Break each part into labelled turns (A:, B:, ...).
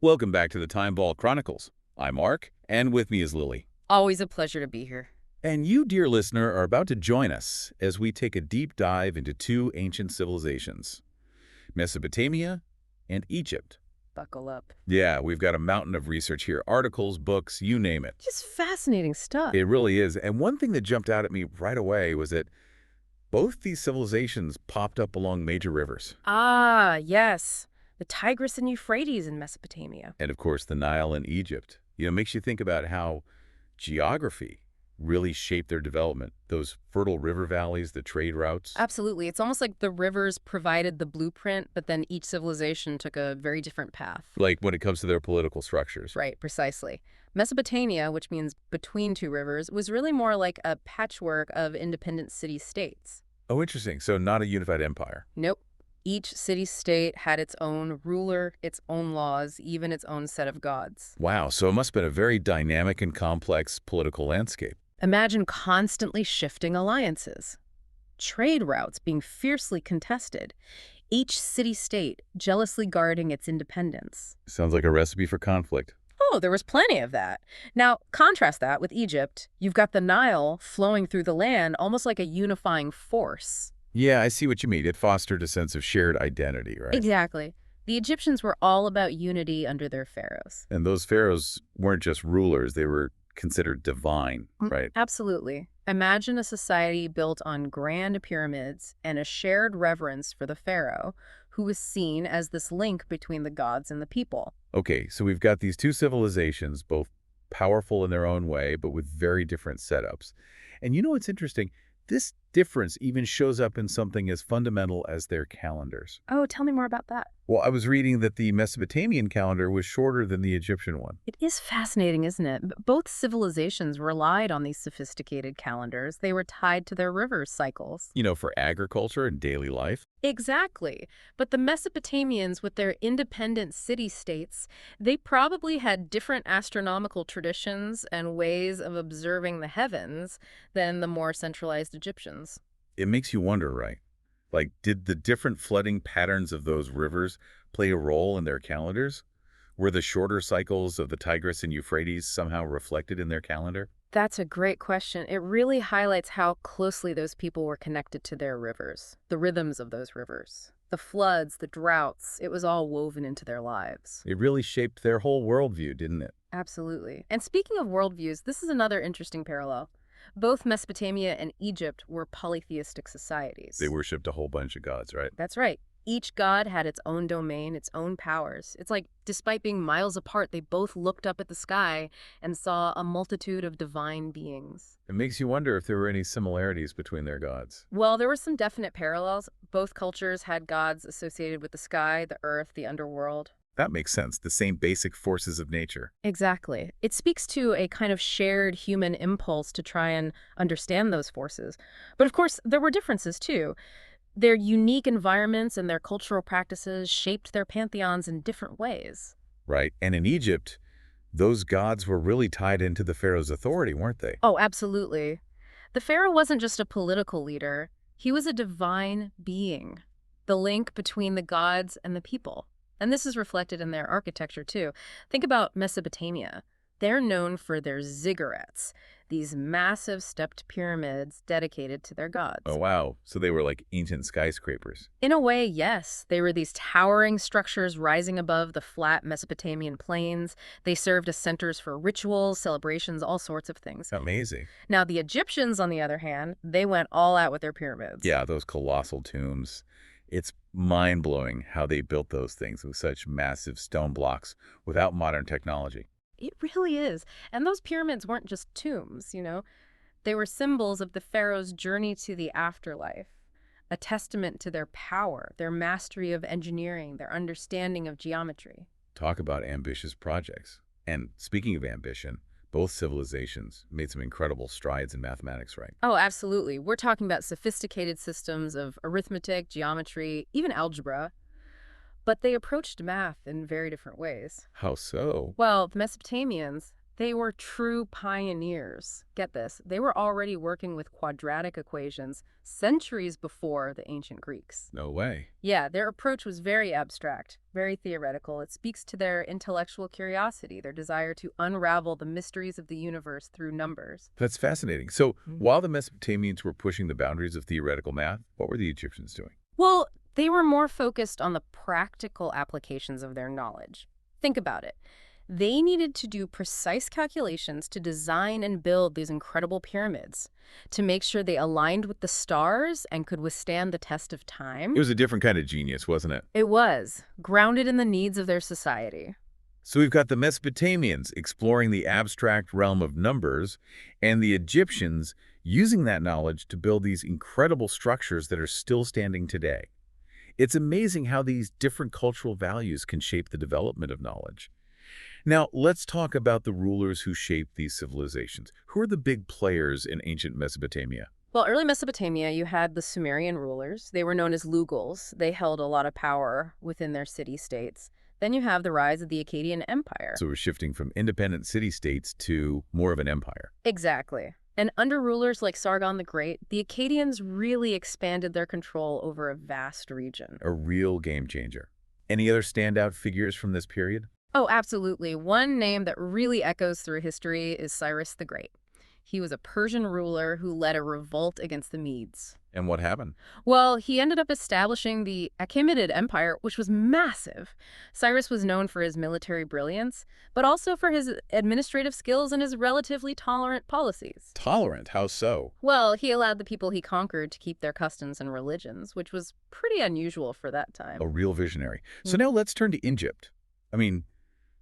A: Welcome back to the Time Ball Chronicles. I'm Mark, and with me is Lily.
B: Always a pleasure to be here.
A: And you, dear listener, are about to join us as we take a deep dive into two ancient civilizations, Mesopotamia and Egypt.
B: Buckle up.
A: Yeah, we've got a mountain of research here, articles, books, you name it.
B: Just fascinating stuff.
A: It really is. And one thing that jumped out at me right away was that both these civilizations popped up along major rivers.
B: Ah, yes. The Tigris and Euphrates in Mesopotamia.
A: And of course, the Nile in Egypt. Makes you think about how geography really shaped their development. Those fertile river valleys, the trade routes.
B: Absolutely. It's almost like the rivers provided the blueprint, but then each civilization took a very different path.
A: Like when it comes to their political structures.
B: Right, precisely. Mesopotamia, which means between two rivers, was really more like a patchwork of independent city-states.
A: Oh, interesting. So not a unified empire.
B: Nope. Each city-state had its own ruler, its own laws, even its own set of gods.
A: Wow, so it must have been a very dynamic and complex political landscape.
B: Imagine constantly shifting alliances, trade routes being fiercely contested, each city-state jealously guarding its independence.
A: Sounds like a recipe for conflict.
B: Oh, there was plenty of that. Now, contrast that with Egypt. You've got the Nile flowing through the land almost like a unifying force.
A: Yeah, I see what you mean. It fostered a sense of shared identity, right?
B: Exactly. The Egyptians were all about unity under their pharaohs.
A: And those pharaohs weren't just rulers, they were considered divine, right?
B: Absolutely. Imagine a society built on grand pyramids and a shared reverence for the pharaoh, who was seen as this link between the gods and the people.
A: Okay, so we've got these two civilizations, both powerful in their own way, but with very different setups. And you know what's interesting? This difference even shows up in something as fundamental as their calendars.
B: Oh, tell me more about that.
A: Well, I was reading that the Mesopotamian calendar was shorter than the Egyptian one.
B: It is fascinating, isn't it? Both civilizations relied on these sophisticated calendars. They were tied to their river cycles.
A: For agriculture and daily life.
B: Exactly. But the Mesopotamians, with their independent city-states, they probably had different astronomical traditions and ways of observing the heavens than the more centralized Egyptians.
A: It makes you wonder, right? Like, did the different flooding patterns of those rivers play a role in their calendars? Were the shorter cycles of the Tigris and Euphrates somehow reflected in their calendar?
B: That's a great question. It really highlights how closely those people were connected to their rivers, the rhythms of those rivers. The floods, the droughts, it was all woven into their lives.
A: It really shaped their whole worldview, didn't it?
B: Absolutely. And speaking of worldviews, this is another interesting parallel. Both Mesopotamia and Egypt were polytheistic societies.
A: They worshipped a whole bunch of gods, right?
B: That's right. Each god had its own domain, its own powers. It's like, despite being miles apart, they both looked up at the sky and saw a multitude of divine beings.
A: It makes you wonder if there were any similarities between their gods.
B: Well, there were some definite parallels. Both cultures had gods associated with the sky, the earth, the underworld.
A: That makes sense. The same basic forces of nature.
B: Exactly. It speaks to a kind of shared human impulse to try and understand those forces. But of course, there were differences too. Their unique environments and their cultural practices shaped their pantheons in different ways.
A: Right. And in Egypt, those gods were really tied into the pharaoh's authority, weren't they?
B: Oh, absolutely. The pharaoh wasn't just a political leader. He was a divine being, the link between the gods and the people. And this is reflected in their architecture, too. Think about Mesopotamia. They're known for their ziggurats, these massive stepped pyramids dedicated to their gods.
A: Oh, wow. So they were like ancient skyscrapers.
B: In a way, yes. They were these towering structures rising above the flat Mesopotamian plains. They served as centers for rituals, celebrations, all sorts of things.
A: Amazing.
B: Now, the Egyptians, on the other hand, they went all out with their pyramids.
A: Yeah, those colossal tombs. It's mind-blowing how they built those things with such massive stone blocks without modern technology.
B: It really is. And those pyramids weren't just tombs, They were symbols of the pharaoh's journey to the afterlife, a testament to their power, their mastery of engineering, their understanding of geometry.
A: Talk about ambitious projects. And speaking of ambition, both civilizations made some incredible strides in mathematics, right?
B: Oh, absolutely. We're talking about sophisticated systems of arithmetic, geometry, even algebra. But they approached math in very different ways.
A: How so?
B: Well, the Mesopotamians, They were true pioneers. Get this, they were already working with quadratic equations centuries before the ancient Greeks.
A: No way.
B: Yeah, their approach was very abstract, very theoretical. It speaks to their intellectual curiosity, their desire to unravel the mysteries of the universe through numbers.
A: That's fascinating. So
B: Mhm.
A: while the Mesopotamians were pushing the boundaries of theoretical math, what were the Egyptians doing?
B: Well, they were more focused on the practical applications of their knowledge. Think about it. They needed to do precise calculations to design and build these incredible pyramids, to make sure they aligned with the stars and could withstand the test of
A: It
B: time.
A: was a different kind of genius, wasn't it?
B: It was grounded in the needs of their society.
A: So we've got the Mesopotamians exploring the abstract realm of numbers, and the Egyptians using that knowledge to build these incredible structures that are still standing today. It's amazing how these different cultural values can shape the development of knowledge. Now, let's talk about the rulers who shaped these civilizations. Who are the big players in ancient Mesopotamia?
B: Well, early Mesopotamia, you had the Sumerian rulers. They were known as Lugals. They held a lot of power within their city-states. Then you have the rise of the Akkadian Empire.
A: So we're shifting from independent city-states to more of an empire.
B: Exactly. And under rulers like Sargon the Great, the Akkadians really expanded their control over a vast region.
A: A real game changer. Any other standout figures from this period?
B: Oh, absolutely. One name that really echoes through history is Cyrus the Great. He was a Persian ruler who led a revolt against the Medes.
A: And what happened?
B: Well, he ended up establishing the Achaemenid Empire, which was massive. Cyrus was known for his military brilliance, but also for his administrative skills and his relatively tolerant policies.
A: Tolerant, how so?
B: Well, he allowed the people he conquered to keep their customs and religions, which was pretty unusual for that time.
A: A real visionary. So now let's turn to Egypt. I mean,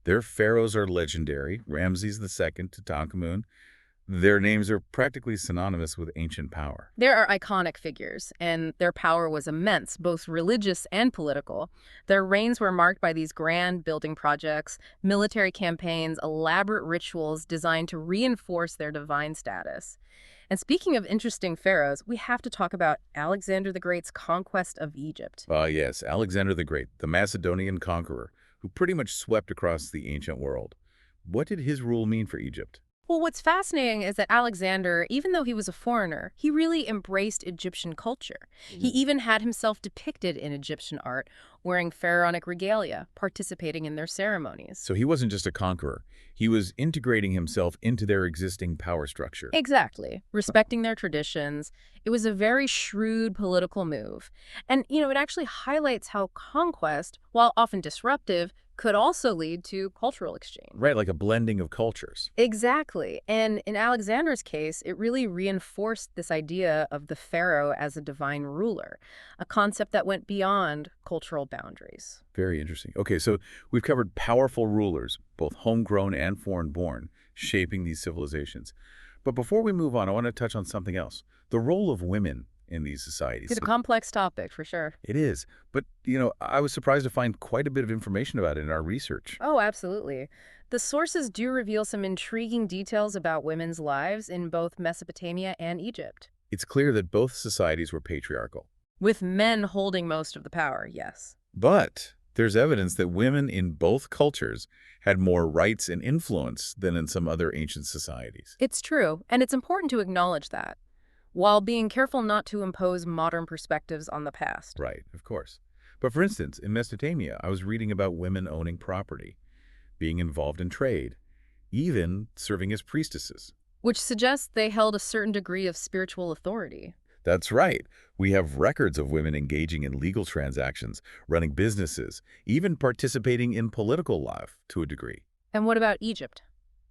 A: their pharaohs are legendary. Ramses II, Tutankhamun. Their names are practically synonymous with ancient power.
B: There are iconic figures, and their power was immense, both religious and political. Their reigns were marked by these grand building projects, military campaigns, elaborate rituals designed to reinforce their divine status. And speaking of interesting pharaohs, we have to talk about Alexander the Great's conquest of Egypt.
A: Yes, Alexander the Great, the Macedonian conqueror, who pretty much swept across the ancient world. What did his rule mean for Egypt?
B: Well, what's fascinating is that Alexander, even though he was a foreigner, he really embraced Egyptian culture. He even had himself depicted in Egyptian art, wearing pharaonic regalia, participating in their ceremonies.
A: So he wasn't just a conqueror. He was integrating himself into their existing power structure.
B: Exactly. Respecting their traditions. It was a very shrewd political move. And, it actually highlights how conquest, while often disruptive, could also lead to cultural exchange.
A: Right, like a blending of cultures.
B: Exactly. And in Alexander's case, it really reinforced this idea of the pharaoh as a divine ruler, a concept that went beyond cultural boundaries.
A: Very interesting. Okay, so we've covered powerful rulers, both homegrown and foreign-born, shaping these civilizations. But before we move on, I want to touch on something else. The role of women in these societies.
B: It's a complex topic, for sure.
A: It is. But, I was surprised to find quite a bit of information about it in our research.
B: Oh, absolutely. The sources do reveal some intriguing details about women's lives in both Mesopotamia and Egypt.
A: It's clear that both societies were patriarchal.
B: With men holding most of the power, yes.
A: But there's evidence that women in both cultures had more rights and influence than in some other ancient societies.
B: It's true, and it's important to acknowledge that, while being careful not to impose modern perspectives on the past.
A: Right, of course. But for instance, in Mesopotamia, I was reading about women owning property, being involved in trade, even serving as priestesses.
B: Which suggests they held a certain degree of spiritual authority.
A: That's right. We have records of women engaging in legal transactions, running businesses, even participating in political life to a degree.
B: And what about Egypt?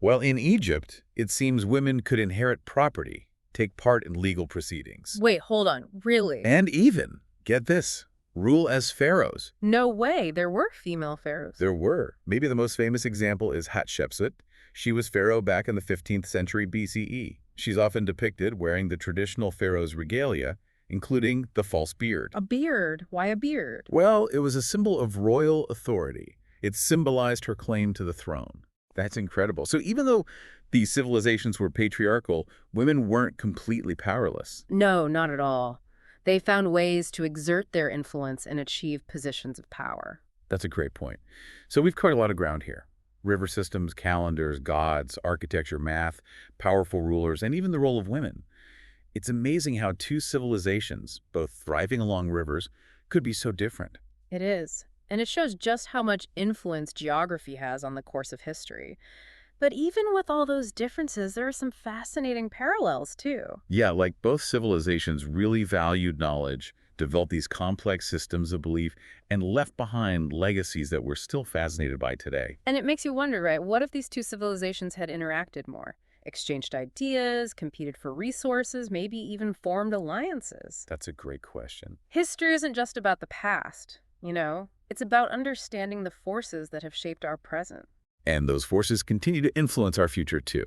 A: Well, in Egypt, it seems women could inherit property, take part in legal proceedings,
B: Wait, hold on. Really?
A: and even, get this, rule as pharaohs.
B: No way. There were female pharaohs.
A: There were. Maybe the most famous example is Hatshepsut. She was pharaoh back in the 15th century BCE. She's often depicted wearing the traditional pharaoh's regalia, including the false beard.
B: A beard. Why a beard?
A: Well, it was a symbol of royal authority. It symbolized her claim to the throne. That's incredible. So even though these civilizations were patriarchal, women weren't completely powerless.
B: No, not at all. They found ways to exert their influence and achieve positions of power.
A: That's a great point. So we've covered a lot of ground here. River systems, calendars, gods, architecture, math, powerful rulers, and even the role of women. It's amazing how two civilizations, both thriving along rivers, could be so different.
B: It is. And it shows just how much influence geography has on the course of history. But even with all those differences, there are some fascinating parallels, too.
A: Yeah, like both civilizations really valued knowledge, developed these complex systems of belief, and left behind legacies that we're still fascinated by today.
B: And it makes you wonder, right? What if these two civilizations had interacted more? Exchanged ideas, competed for resources, maybe even formed alliances?
A: That's a great question.
B: History isn't just about the past, you know? It's about understanding the forces that have shaped our present.
A: And those forces continue to influence our future too.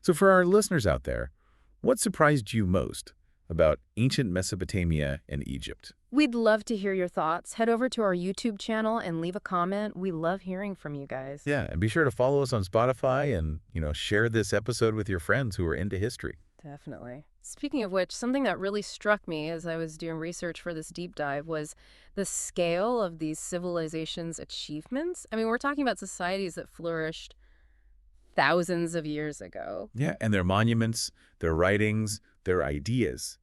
A: So for our listeners out there, what surprised you most about ancient Mesopotamia and Egypt?
B: We'd love to hear your thoughts. Head over to our YouTube channel and leave a comment. We love hearing from you guys.
A: Yeah, and be sure to follow us on Spotify and, share this episode with your friends who are into history.
B: Definitely. Speaking of which, something that really struck me as I was doing research for this deep dive was the scale of these civilizations' achievements. I mean, we're talking about societies that flourished thousands of years ago.
A: Yeah, and their monuments, their writings, their ideas.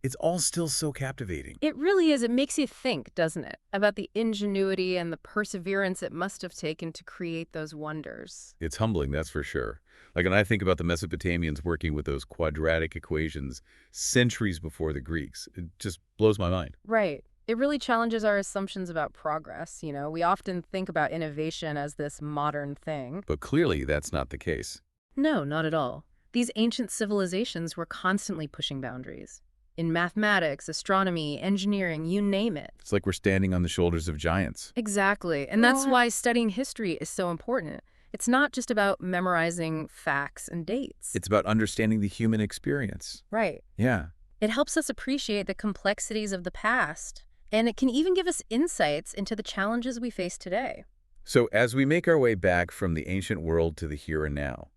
A: It's all still so captivating.
B: It really is. It makes you think, doesn't it, about the ingenuity and the perseverance it must have taken to create those wonders.
A: It's humbling, that's for sure. Like when I think about the Mesopotamians working with those quadratic equations centuries before the Greeks, it just blows my mind.
B: Right. It really challenges our assumptions about progress. We often think about innovation as this modern thing.
A: But clearly, that's not the case.
B: No, not at all. These ancient civilizations were constantly pushing boundaries. In mathematics, astronomy, engineering, you name it.
A: It's like we're standing on the shoulders of giants.
B: Exactly. And that's why studying history is so important. It's not just about memorizing facts and dates.
A: It's about understanding the human experience.
B: Right.
A: Yeah.
B: It helps us appreciate the complexities of the past, and it can even give us insights into the challenges we face today.
A: So as we make our way back from the ancient world to the here and now,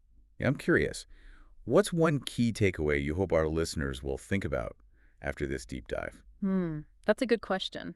A: I'm curious, what's one key takeaway you hope our listeners will think about after this deep dive?
B: That's a good question.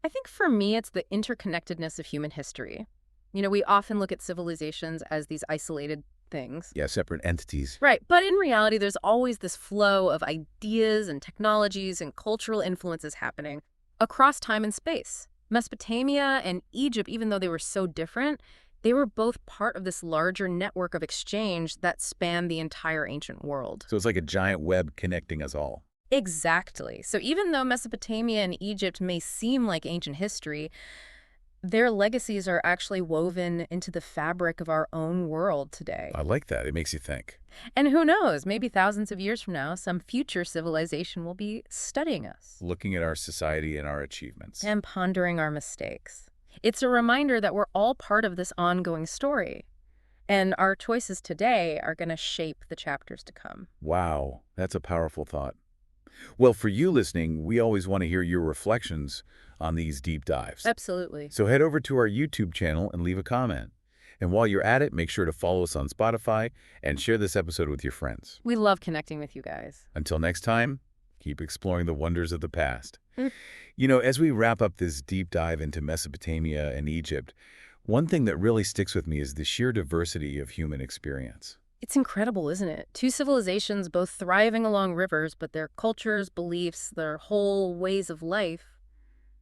B: I think for me, it's the interconnectedness of human history. We often look at civilizations as these isolated things.
A: Yeah, separate entities.
B: Right, but in reality, there's always this flow of ideas and technologies and cultural influences happening across time and space. Mesopotamia and Egypt, even though they were so different, they were both part of this larger network of exchange that spanned the entire ancient world.
A: So it's like a giant web connecting us all.
B: Exactly. So even though Mesopotamia and Egypt may seem like ancient history, their legacies are actually woven into the fabric of our own world today.
A: I like that. It makes you think.
B: And who knows, maybe thousands of years from now, some future civilization will be studying us.
A: Looking at our society and our achievements.
B: And pondering our mistakes. It's a reminder that we're all part of this ongoing story. And our choices today are going to shape the chapters to come.
A: Wow, that's a powerful thought. Well, for you listening, we always want to hear your reflections on these deep dives.
B: Absolutely.
A: So head over to our YouTube channel and leave a comment. And while you're at it, make sure to follow us on Spotify and share this episode with your friends.
B: We love connecting with you guys.
A: Until next time, keep exploring the wonders of the past. As we wrap up this deep dive into Mesopotamia and Egypt, one thing that really sticks with me is the sheer diversity of human experience.
B: It's incredible, isn't it? Two civilizations both thriving along rivers, but their cultures, beliefs, their whole ways of life,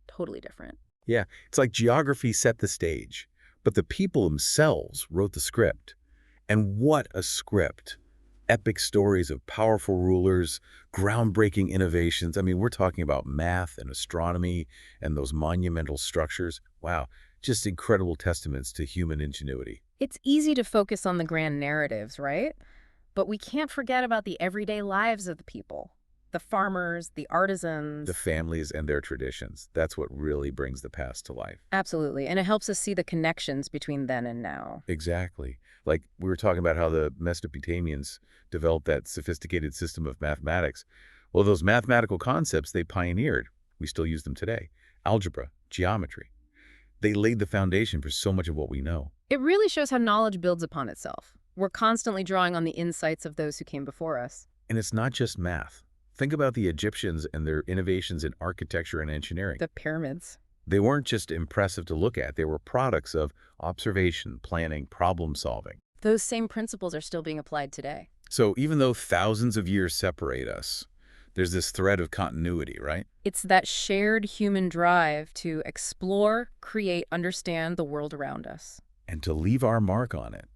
B: totally different.
A: Yeah, it's like geography set the stage, but the people themselves wrote the script. And what a script. Epic stories of powerful rulers, groundbreaking innovations. I mean, we're talking about math and astronomy and those monumental structures. Wow, just incredible testaments to human ingenuity.
B: It's easy to focus on the grand narratives, right? But we can't forget about the everyday lives of the people. The farmers, the artisans.
A: The families and their traditions. That's what really brings the past to life.
B: Absolutely. And it helps us see the connections between then and now.
A: Exactly. Like we were talking about how the Mesopotamians developed that sophisticated system of mathematics. Well, those mathematical concepts they pioneered, we still use them today. Algebra, geometry. They laid the foundation for so much of what we know.
B: It really shows how knowledge builds upon itself. We're constantly drawing on the insights of those who came before us.
A: And it's not just math. Think about the Egyptians and their innovations in architecture and engineering.
B: The pyramids.
A: They weren't just impressive to look at, they were products of observation, planning, problem solving.
B: Those same principles are still being applied today.
A: So even though thousands of years separate us, there's this thread of continuity, right?
B: It's that shared human drive to explore, create, understand the world around us.
A: And to leave our mark on it.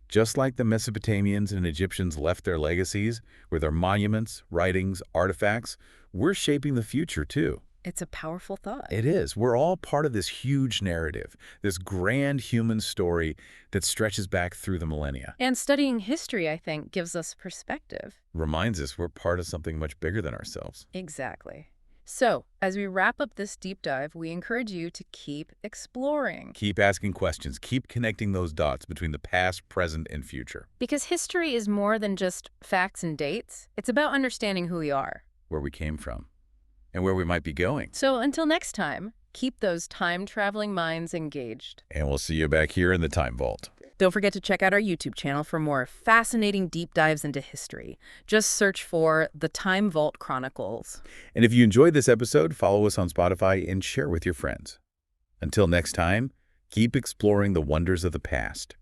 A: Just like the Mesopotamians and Egyptians left their legacies with their monuments, writings, artifacts, we're shaping the future too.
B: It's a powerful thought.
A: It is. We're all part of this huge narrative, this grand human story that stretches back through the millennia.
B: And studying history, I think, gives us perspective.
A: Reminds us we're part of something much bigger than ourselves.
B: Exactly. So, as we wrap up this deep dive, we encourage you to keep exploring.
A: Keep asking questions. Keep connecting those dots between the past, present, and future.
B: Because history is more than just facts and dates. It's about understanding who we are.
A: Where we came from. And where we might be going.
B: So until next time, keep those time-traveling minds engaged.
A: And we'll see you back here in the Time Vault.
B: Don't forget to check out our YouTube channel for more fascinating deep dives into history. Just search for The Time Vault Chronicles.
A: And if you enjoyed this episode, follow us on Spotify and share with your friends. Until next time, keep exploring the wonders of the past.